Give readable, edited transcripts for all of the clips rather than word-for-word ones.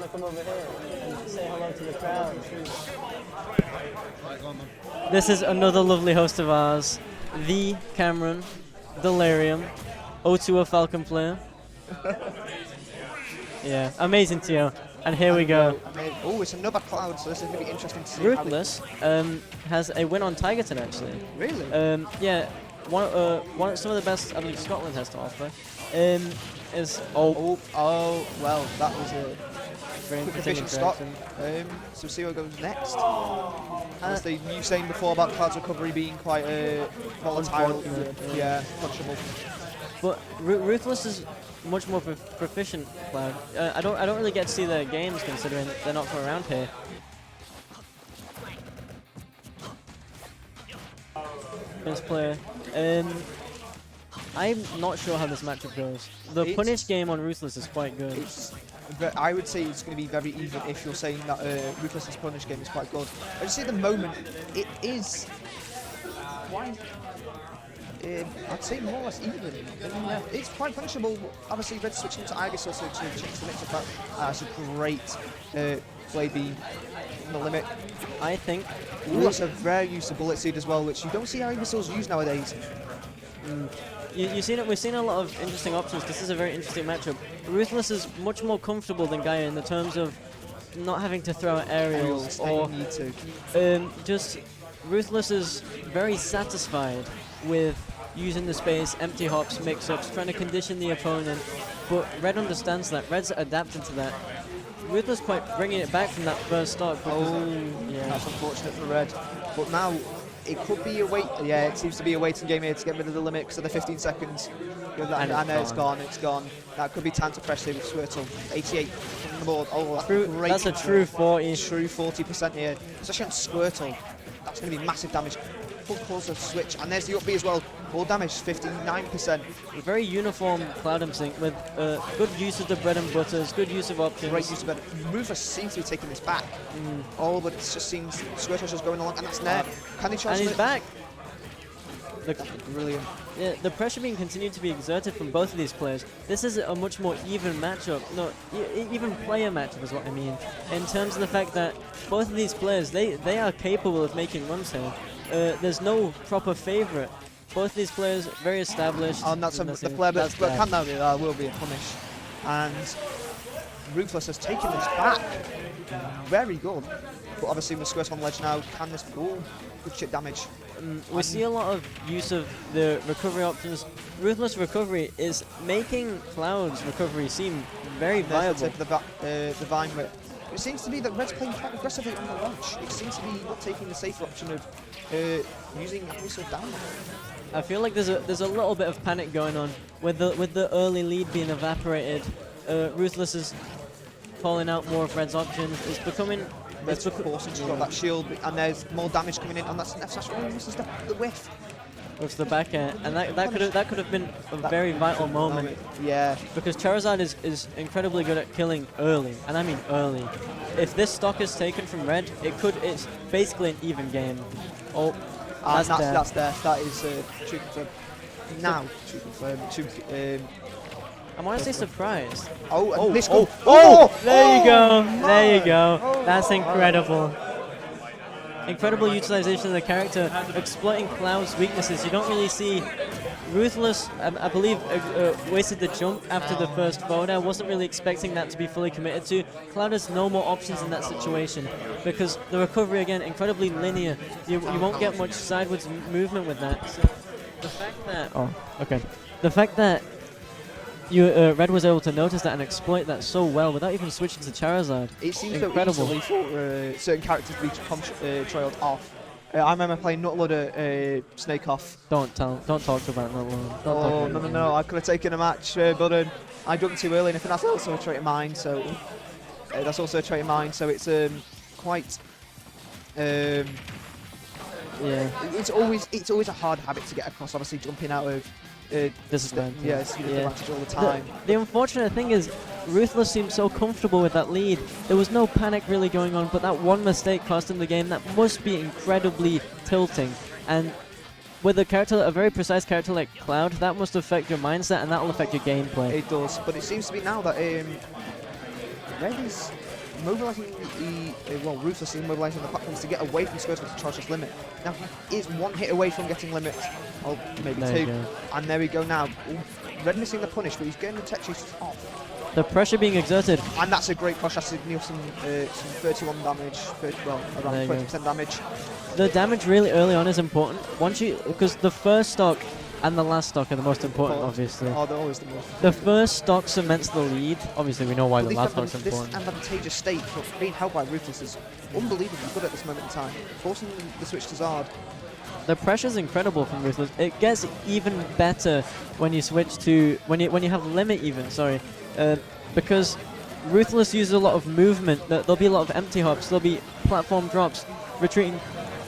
to come over here and say hello to the crowd? This is another lovely host of ours, the Cameron, Delirium, O2 a Falcon player. Yeah, amazing Tio. And here we go. Oh, it's another Cloud, so this is going to be interesting to see. Ruthless has a win on Tigerton, actually. Really? Yeah, some of the best I believe Scotland has to offer. Is well, that was a very quick efficient stop. So see what goes next. As you saying before about Cloud's recovery being quite volatile, yeah, punchable. But Ruthless is much more proficient Cloud. I don't really get to see their games considering they're not from around here. This player. I'm not sure how this matchup goes. The punish game on Ruthless is quite good. I would say it's going to be very even if you're saying that Ruthless's punish game is quite good. I just say at the moment it is quite. I'd say more or less even. It's quite punishable. Obviously, Red switching to Aegis also to change the mix of that. That's a great play beam in the limit. I think. That's a very use of Bullet Seed as well, which you don't see Aegisos use nowadays. We've seen a lot of interesting options. This is a very interesting matchup. Ruthless is much more comfortable than Gaia in the terms of not having to throw out aerials or need to. Just Ruthless is very satisfied with using the space, empty hops, mix-ups, trying to condition the opponent. But Red understands that. Red's adapted to that. Ruthless quite bringing it back from that first start. Yeah, that's unfortunate for Red. But now it could be a wait. Yeah, it seems to be a waiting game here to get rid of the limit because of the 15 seconds. And it's gone. That could be time to press here with Squirtle. 88 from the board. Oh, that's great. That's a true 40. True 40% here. Especially on Squirtle. That's going to be massive damage. Full course of switch. And there's the up B as well. Full damage, 59%. Very uniform Cloud Sync with good use of the bread and butters, good use of options. Great use of bread. Rufus seems to be taking this back. Oh, but it just seems Squirtle's just going along. And that's Ned. Can he charge? And he's back. Brilliant. Yeah, the pressure being continued to be exerted from both of these players. This is a much more even matchup. No, even player matchup is what I mean. In terms of the fact that both of these players, they are capable of making runs here. There's no proper favourite. Both of these players very established. And that's the player, but can that will be a punish. And Ruthless has taken this back. Very good. But obviously with Squirtle on ledge now, can this good chip damage? We see a lot of use of the recovery options. Ruthless recovery is making Cloud's recovery seem very viable. The Vine Whip. It seems to be that Red's playing quite aggressively on the launch. It seems to be not taking the safer option of using Aegis down. I feel like there's a little bit of panic going on with the early lead being evaporated. Ruthless is calling out more of Red's options. It's becoming. Red's forcing to drop that shield, and there's more damage coming in on that F-slash. This is the whiff. With the back air, and that could have been a very vital moment. Yeah. Because Charizard is incredibly good at killing early, and I mean early. If this stock is taken from Red, it's basically an even game. Oh, that's there. That is true confirmed. Now, true confirmed. I'm honestly surprised. There you go. There you go. That's incredible. Incredible utilization of the character, exploiting Cloud's weaknesses. You don't really see Ruthless, I believe, wasted the jump after the first forward. I wasn't really expecting that to be fully committed to. Cloud has no more options in that situation because the recovery, again, incredibly linear. You won't get much sideways movement with that. So the fact that... The fact that Red was able to notice that and exploit that so well without even switching to Charizard. It seems incredible. So easily for certain characters to be trailed off. I remember playing Nutlord Snake Off. Don't talk about Nutlord. No. I could have taken a match, but I jumped too early, and I think that's also a trait of mine. So it's quite. Yeah. It's always a hard habit to get across. Obviously, jumping out of. Advantage all the time. The unfortunate thing is, Ruthless seemed so comfortable with that lead. There was no panic really going on, but that one mistake cost him the game. That must be incredibly tilting. And with a very precise character like Cloud, that must affect your mindset, and that will affect your gameplay. It does, but it seems to be now that Red is mobilising well, Ruthless is mobilising the platforms to get away from Square's to charge his limit. Now he is one hit away from getting limit, or maybe There two, and there we go now. Ooh, Red missing the punish, but he's getting the tech chase off. The pressure being exerted. And that's a great push. That's to deal some 31 damage, well, around 20% damage. The damage really early on is important. Once you, because the first stock and the last stock are the most important, obviously. Oh, they're always the most. The first stock cements the lead. Obviously, we know why the last stock's important. This advantageous state, but being held by Ruthless is unbelievably good at this moment in time. Forcing the switch to Zard. The pressure's incredible from Ruthless. It gets even better when you switch to when you have limit even. Sorry, because Ruthless uses a lot of movement. There'll be a lot of empty hops. There'll be platform drops, retreating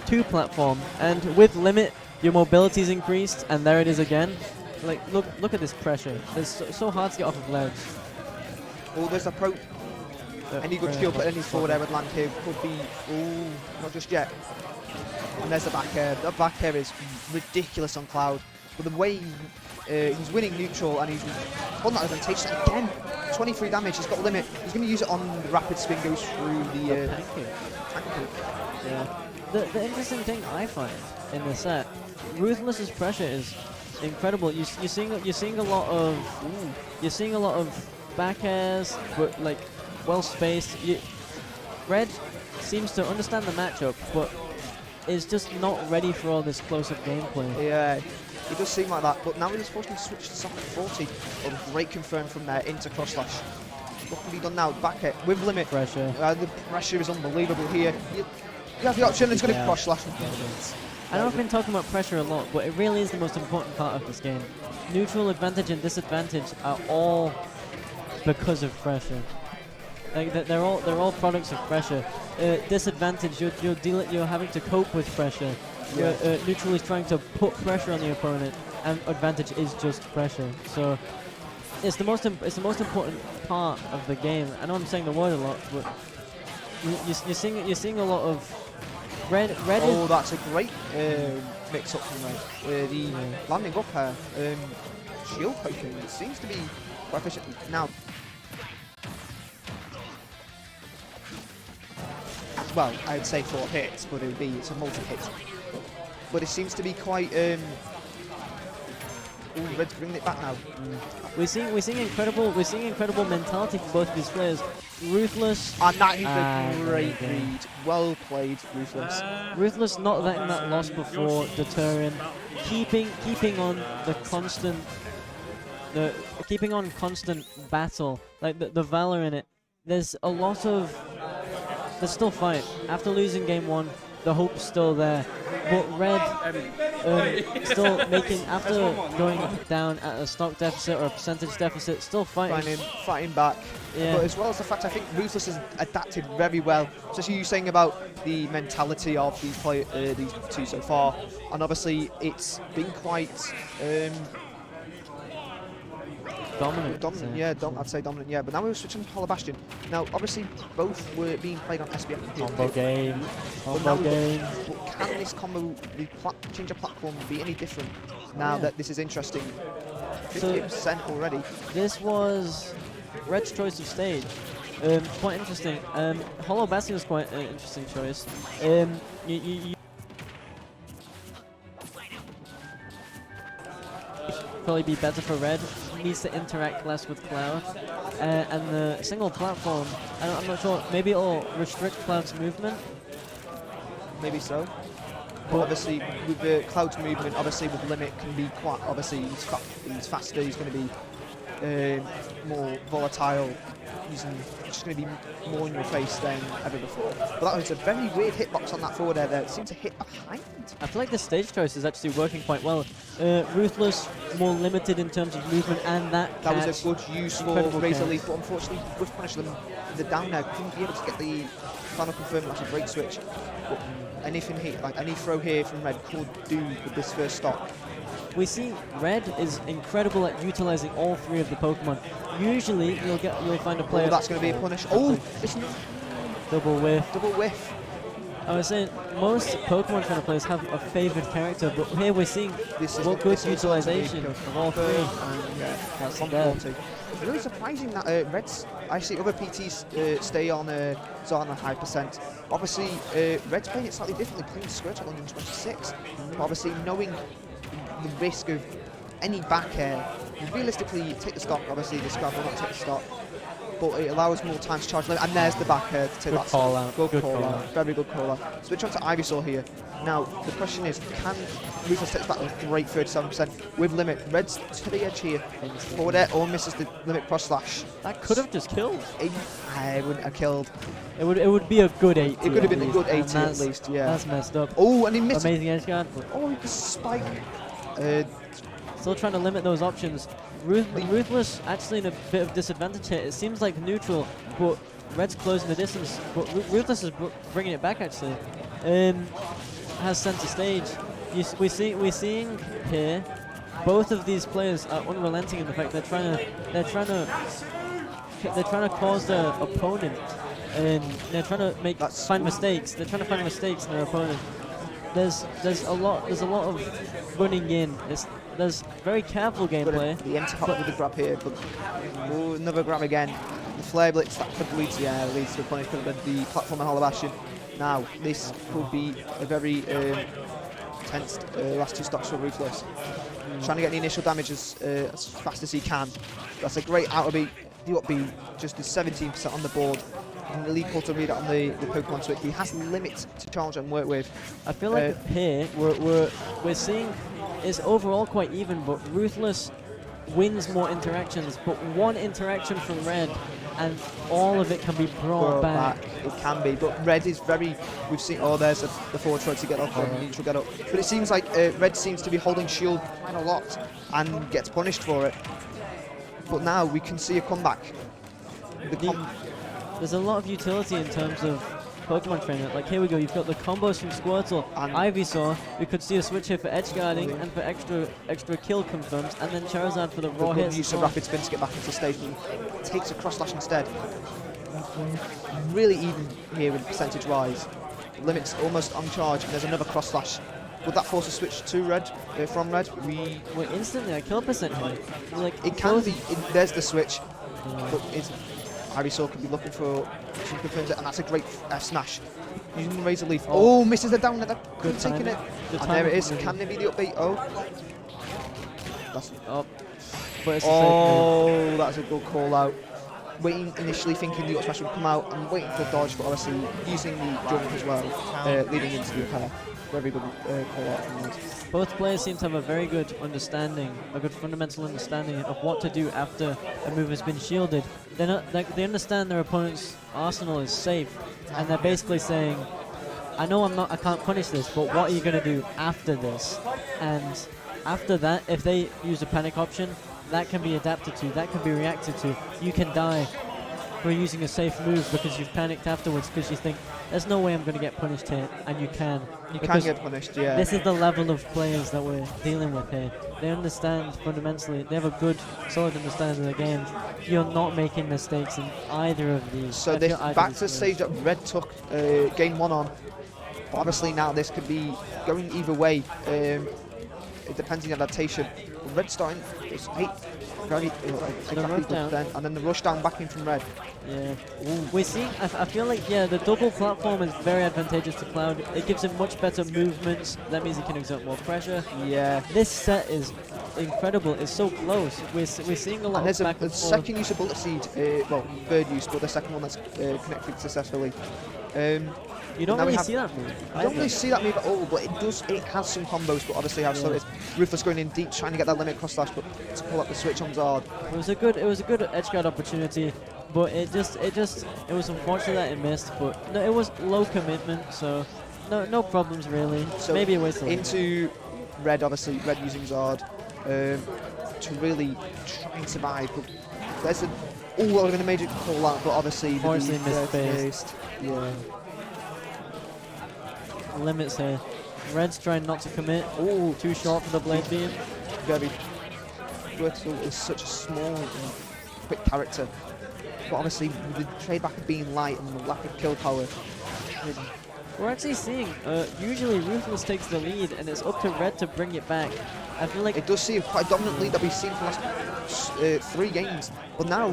to platform, and with limit, your mobility's increased. And there it is again. Like look at this pressure. It's so hard to get off of ledge. Oh, there's a pro. Any good shield, but any forward air would land here could be. Oh, not just yet. And there's the back air. The back air is ridiculous on Cloud. But the way he's winning neutral and he's on that advantage again. 23 damage. He's got limit. He's going to use it on the rapid spin. Goes through the tank. Yeah. The interesting thing I find in the set, Ruthless's pressure is incredible. You're seeing a lot of back airs, but like well spaced. Red seems to understand the matchup, but is just not ready for all this close-up gameplay. Yeah, it does seem like that, but now he's forced to switch to socket 40. A great confirm from there into cross slash. What can be done now? Back it with limit. Pressure. The pressure is unbelievable here. You have the option, it's going to cross slash. I know I've been talking about pressure a lot, but it really is the most important part of this game. Neutral advantage and disadvantage are all because of pressure. Like they're all products of pressure. Disadvantage, you're having to cope with pressure. Yeah. Neutral is trying to put pressure on the opponent, and advantage is just pressure. So it's the most important part of the game. I know I'm saying the word a lot, but you're seeing a lot of red. Oh, that's a great mix-up from Red. The landing up here, shield poking seems to be quite efficient now. Well, I'd say 4 hits, but it's a multi-hit. But it seems to be quite. Red's bringing it back now. We're seeing incredible mentality from both of these players. Ruthless. And that is a great read. Well played, Ruthless. Ruthless not letting that loss before deterring, keeping on the constant, constant battle, like the valor in it. There's still fight. After losing game 1, the hope's still there. But Red still making, after going down at a stock deficit or a percentage deficit, still fighting back. Yeah. But as well as the fact I think Ruthless has adapted very well. Especially you saying about the mentality of these two so far. And obviously it's been quite dominant. Yeah, I'd say dominant, yeah. But now we're switching to Hollow Bastion. Now, obviously, both were being played on SBF. Combo game. But can this combo, the change of platform, be any different now that this is interesting? 50% already. This was Red's choice of stage. Quite interesting. Hollow Bastion was quite an interesting choice. Probably be better for Red. Needs to interact less with Cloud, and the single platform. I'm not sure. Maybe it'll restrict Cloud's movement. Maybe so. But obviously, with the Cloud's movement, obviously with limit can be quite. Obviously, he's faster. He's going to be more volatile. He's just going to be more in your face than ever before. But that was a very weird hitbox on that forward air there. It seemed to hit behind. I feel like the stage choice is actually working quite well. Ruthless, more limited in terms of movement, and that was a good use for Razor Leaf, but unfortunately, with Punish them, the down air couldn't be able to get the final confirm. That's a great switch. But anything here, like any throw here from Red, could do with this first stock. We see Red is incredible at utilizing all 3 of the Pokemon. Usually, you'll find a player. Oh, that's going to be a punish. Oh, it's double whiff. Double whiff. I was saying most Pokemon trainer players have a favored character, but here we're seeing good utilization of all three. And yeah, that's on bad. 40. It's really surprising that Reds, I see other PTs stay on Zard on a high percent. Obviously, Red's playing it slightly differently, playing Squirt at 126. But obviously, knowing the risk of any back air, realistically, take the stock. Obviously, the Scrab will not take the stock, but it allows more time to charge limit. And there's the back air to take Good that call stock. out. Good call out. Very good call out. Switch on to Ivysaur here. Now, the question is, can Ruthless take back a great 37% with limit? Red's to the edge here. Forward air or misses the limit cross slash. That could have just killed. I wouldn't have killed. It would be a good 80. It could have been a good 80 and at least, yeah. That's messed up. Oh, and he missed. Amazing edge guard. Oh, he just spike. Still trying to limit those options. Ruthless actually in a bit of disadvantage here. It seems like neutral, but Red's closing the distance. But Ruthless is bringing it back actually. Has center stage. We're seeing here both of these players are unrelenting in the fact they're trying to cause their opponent, and they're trying to find mistakes. They're trying to find mistakes in their opponent. There's a lot of running in. There's very careful gameplay. The empty hop with the grab here, but another grab again. The flare blitz that could lead to a punish, could have been the platform and Hollow Bastion. Now this could be a very tense last two stocks for Ruthless. Trying to get the initial damage as fast as he can. That's a great outer B. The up B just is 17% on the board. And the lead to read it on the Pokemon Switch. He has limits to charge and work with. I feel like here we're seeing it's overall quite even, but Ruthless wins more interactions, but one interaction from Red and all of it can be brought back. It can be, but Red is very, we've seen, there's the forward throw to get up and neutral get up. But it seems like Red seems to be holding shield quite a lot and gets punished for it. But now we can see a comeback. There's a lot of utility in terms of Pokemon trainer. Like here we go, you've got the combos from Squirtle and Ivysaur. We could see a switch here for edge guarding and for extra kill confirms, and then Charizard for the raw hits. Use of rapid spin to get back into stage, but takes a cross slash instead. Really even here with percentage wise. Limits almost on charge, and there's another cross slash. Would that force a switch to Red from Red? We're instantly at kill percent here. Like it can be. There's the switch, but Ivysaur could be looking for. She confirms it, and that's a great F smash. Using the Razor Leaf. Oh, misses the down. Good taking it. And there it is. Can there be the upbeat? That's but it's that's a good call out. Waiting initially, thinking the up smash would come out, and waiting for the dodge, but obviously using the jump as well, leading into the pair. Very good call out from us. Both players seem to have a very good understanding, a good fundamental understanding of what to do after a move has been shielded. They understand their opponent's arsenal is safe, and they're basically saying, I know I can't punish this, but what are you going to do after this? And after that, if they use a panic option, that can be adapted to, that can be reacted to. You can die for using a safe move because you've panicked afterwards because you think, there's no way I'm going to get punished here, and you can. You can get punished, yeah. This is the level of players that we're dealing with here. They understand fundamentally, they have a good, solid understanding of the game. You're not making mistakes in either of these. So this back to the stage that Red took game one on. But obviously now this could be going either way. It depends on the adaptation. Red starting is 8. Very and then the rush down back in from Red. Yeah, we're seeing. I feel like the double platform is very advantageous to Cloud. It gives him much better movements. That means he can exert more pressure. Yeah, this set is incredible. It's so close. We're seeing a lot of back and forth. Second use of Bullet Seed. Third use, but the second one that's connected successfully. You don't really see that move. You don't really see that move at all, but it does. It has some combos, but obviously how so it's Ruthless going in deep, trying to get that limit cross slash, but to pull up the switch on Zard. It was a good edge guard opportunity, but it was unfortunate that it missed. But no, it was low commitment, so no problems really. So maybe a waste of into Red, obviously Red using Zard to really try and survive. But there's a going to major call out, but obviously missed. Yeah. Limits here. Red's trying not to commit. Oh, too short for the blade beam. Very. Vertical is such a small and quick character, but obviously with the trade back of being light and the lack of kill power, we're actually seeing, usually Ruthless takes the lead, and it's up to Red to bring it back. I feel like it does seem quite a dominant lead that we've seen for the last 3 games. But now,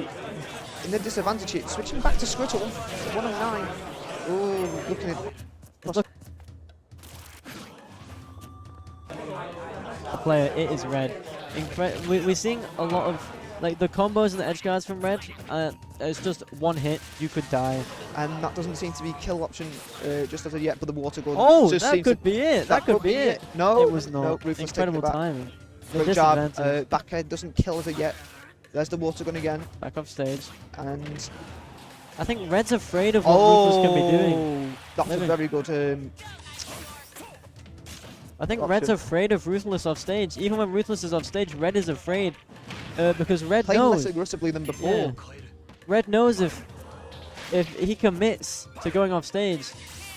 in the disadvantage here, switching back to Squirtle, 109. Oh, looking at the player, it is Red. We're seeing a lot of, like, the combos and the edge guards from Red. It's just one hit, you could die. And that doesn't seem to be kill option just as of yet, but the water gun. Oh, just that could be it. That could be it. No, it was not. No, Ruthless Incredible taking it back. timing. The Good job. disadvantage. Backhead doesn't kill as of yet. There's the water gun again. Back off stage. And I think Red's afraid of what Ruthless can be doing. That's a very good. I think option. Red's afraid of Ruthless off stage. Even when Ruthless is off stage, Red is afraid because Red Playing knows. less aggressively than before. Yeah. Red knows if he commits to going off stage,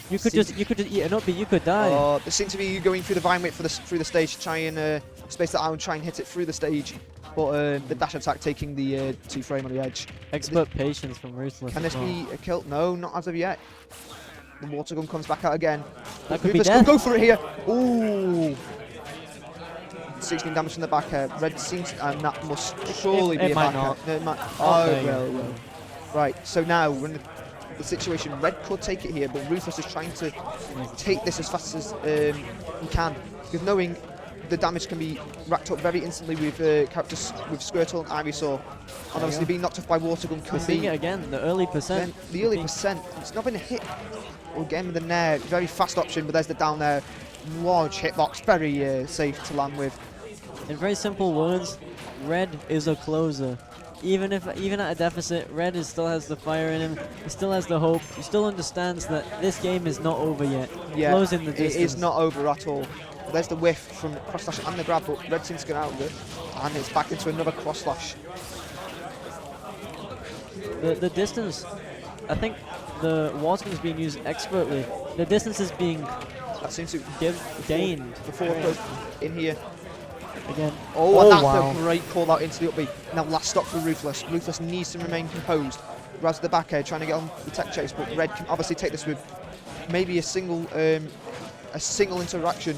you could just eat an up, but you could die. There seems to be you going through the vine whip through the stage to try and space that out and try and hit it through the stage. But the dash attack taking the 2 frame on the edge. Expert patience from Ruthless. Can this be a kill? No, not as of yet. The water gun comes back out again. That could be Ruthless death. go for it here. Ooh. 16 damage from the back. Red seems, and that must surely be it a might back. not. No, it might. there you well, go. well. Right. So now we're in the situation. Red could take it here, but Ruthless is trying to take this as fast as he can, because knowing the damage can be racked up very instantly with characters with Squirtle and Ivysaur, and obviously being knocked off by water gun We're can seeing be it again. The early percent. the early percent. It's not been a hit. Again with the nair, very fast option, but there's the down there, large hitbox, very safe to land with. In very simple words, Red is a closer. Even at a deficit, Red still has the fire in him. He still has the hope. He still understands that this game is not over yet. Yeah, Closing the distance. it is not over at all. But there's the whiff from cross slash and the grab, but Red seems to get out of it, and it's back into another cross slash. The distance, I think the water is being used expertly. The distance is being That seems to gained. before it goes in here. Again. Oh, and that's wow. a great call out into the up B. Now last stop for Ruthless. Ruthless needs to remain composed. Raz the back air trying to get on the tech chase, but Red can obviously take this with maybe a single interaction.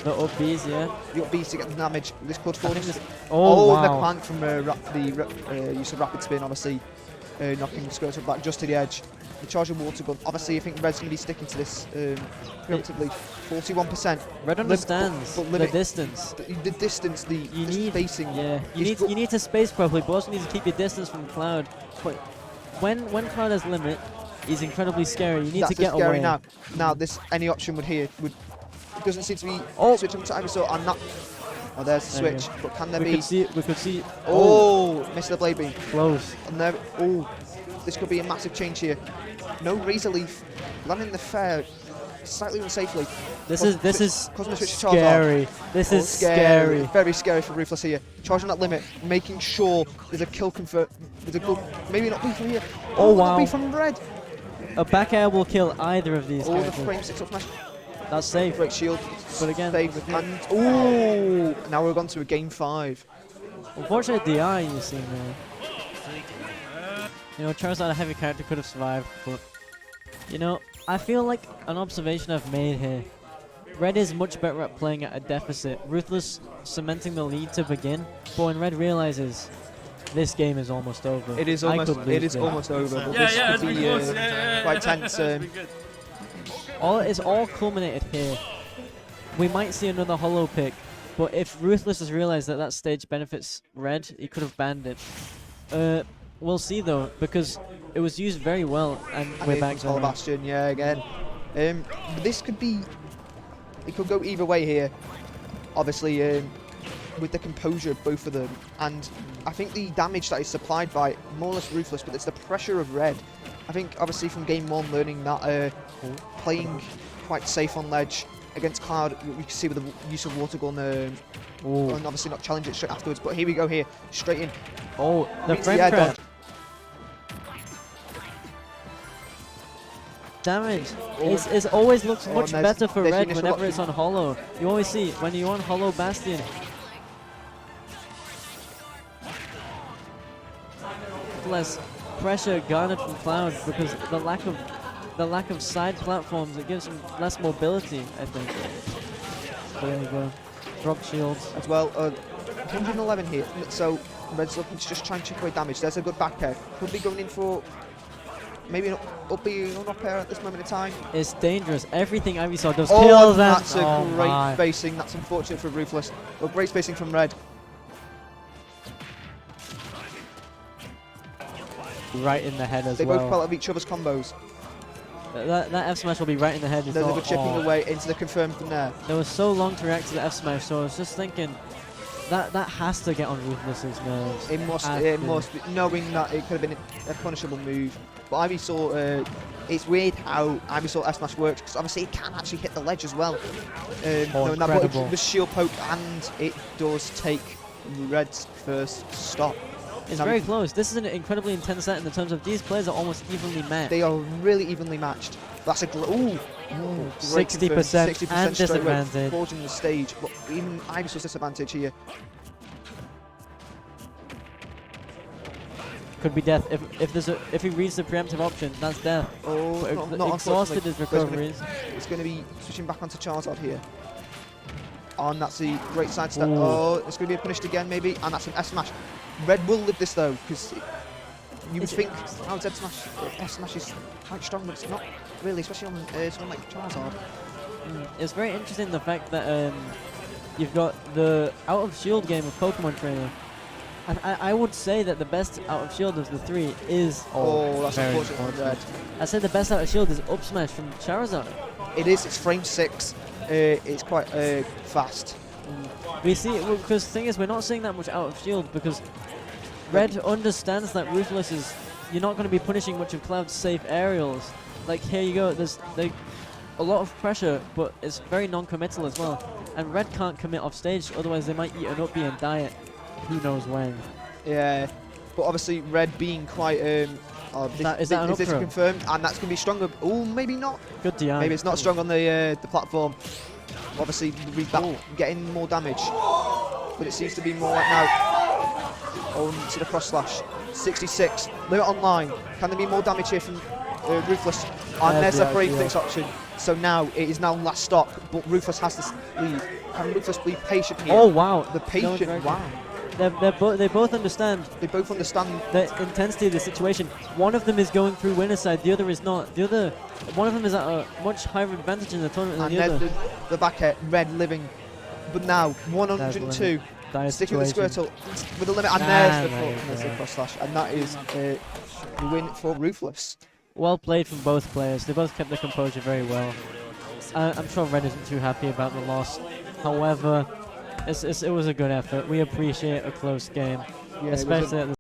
The up Bs, yeah. The up B to get the damage. This could fall. Oh, the wow. clank from the use of rapid spin, obviously knocking Squirtle back just to the edge. The charge of water gun. Obviously, I think Red's going to be sticking to this preemptively. 41%. Red understands but the distance. The distance, the spacing. Yeah, you need to space properly, but also need to keep your distance from Cloud. But when Cloud has limit, he's incredibly scary. You need to get scary away. now. Now, any option would here would. It doesn't seem to be switching to Ivysaur and not. Oh, there's the There you switch. But can there We be? could see. Oh, missed the blade beam. Close. And there. Oh, this could be a massive change here. No Razor Leaf, landing the fair slightly unsafely. This is Cosmo switch to charge scary. This is scary. Very scary for Ruthless here. Charging that limit, making sure there's a kill confirm. There's a good, maybe not be from here. Oh, wow. Not be from Red. A back air will kill either of these Oh, the characters. frame 6 up smash. That's safe. Great shield. But again, Safe. And ooh, now we're on to a game 5. unfortunate DI you're seeing there. You know, Charizard, a heavy character, could have survived, but you know, I feel like an observation I've made here. Red is much better at playing at a deficit. Ruthless cementing the lead to begin, but when Red realizes this game is almost over. It is almost. It is almost over. But this could be quite tense. It's all culminated here. We might see another hollow pick, but if Ruthless has realized that that stage benefits Red, he could have banned it. We'll see though, because it was used very well, and we're back to Bastion. Yeah, again. But this could be. It could go either way here. Obviously, with the composure of both of them, and I think the damage that is supplied by more or less Ruthless, but it's the pressure of Red. I think obviously from game 1, learning that playing quite safe on ledge against Cloud, you can see with the use of water gun, and obviously not challenge it straight afterwards. But here we go here, straight in. Oh, the frame yeah, crash. Damage. It always looks much better for Red whenever it's on hollow. You always see when you're on hollow Bastion. Less pressure garnered from Cloud because the lack of the lack of side platforms, it gives him less mobility, I think. But there you go. Drop shields. As well, 111 here, so Red's looking to just try and chip away damage. There's a good back air. Could be going in for maybe an up air at this moment in time. It's dangerous. Everything Ivy saw does Oh, kills and that's and a great my. spacing. That's unfortunate for Ruthless. But great spacing from Red. Right in the head as They well. both fell out of each other's combos. That F smash will be right in the head. You There's a thought, good chipping oh. away into the confirmed from there. There was so long to react to the F smash, so I was just thinking that has to get on Ruthless's nerves. It must be, knowing that it could have been a punishable move. But Ivysaur, it's weird how Ivysaur F smash works, because obviously it can actually hit the ledge as well. Knowing that, but it was shield poke, and it does take Red's first stop. It's now very close. This is an incredibly intense set in the terms of these players are almost evenly matched. They are really evenly matched. That's a 60% and disadvantage. Forging the stage, but even Ivysaur's disadvantage here. Could be death if he reads the preemptive option. That's death. Oh, not exhausted his recoveries. It's going to be switching back onto Charizard here. Oh, and that's a great side step. Ooh. Oh, it's going to be punished again maybe, and that's an F smash. Red will live this though, because you would think Z smash, F smash is quite strong, but it's not really, especially on someone like Charizard. It's very interesting the fact that you've got the out of shield game of Pokemon Trainer. And I would say that the best out of shield of the three is that's very unfortunate for Red. I said the best out of shield is up smash from Charizard. It is, it's frame 6. It's quite fast. We see, because the thing is, we're not seeing that much out of shield because Red understands that Ruthless is, you're not going to be punishing much of Cloud's safe aerials. Like, here you go, there's a lot of pressure, but it's very non-committal as well. And Red can't commit off stage, otherwise they might eat an up B and die it. Who knows when. Yeah, but obviously Red being quite... is this confirmed? And that's going to be stronger. Oh, maybe not. Good DI. Maybe it's not strong on the platform. Obviously, getting more damage. But it seems to be more like now. Oh, to the cross slash. 66. Limit online. Can there be more damage here from Ruthless? And there's a brave fix option. So now, it is now last stock. But Ruthless has to leave. Can Ruthless be patient here? Oh, wow. The patient, wow. They both understand. They both understand the intensity of the situation. One of them is going through winner's side, the other is not. One of them is at a much higher advantage in the tournament than the other. The back air, Red living. But now, 102. Sticking with the Squirtle with the limit, and there's the cross slash. And that is the win for Ruthless. Well played from both players. They both kept their composure very well. I'm sure Red isn't too happy about the loss. However, it was a good effort. We appreciate a close game, especially at the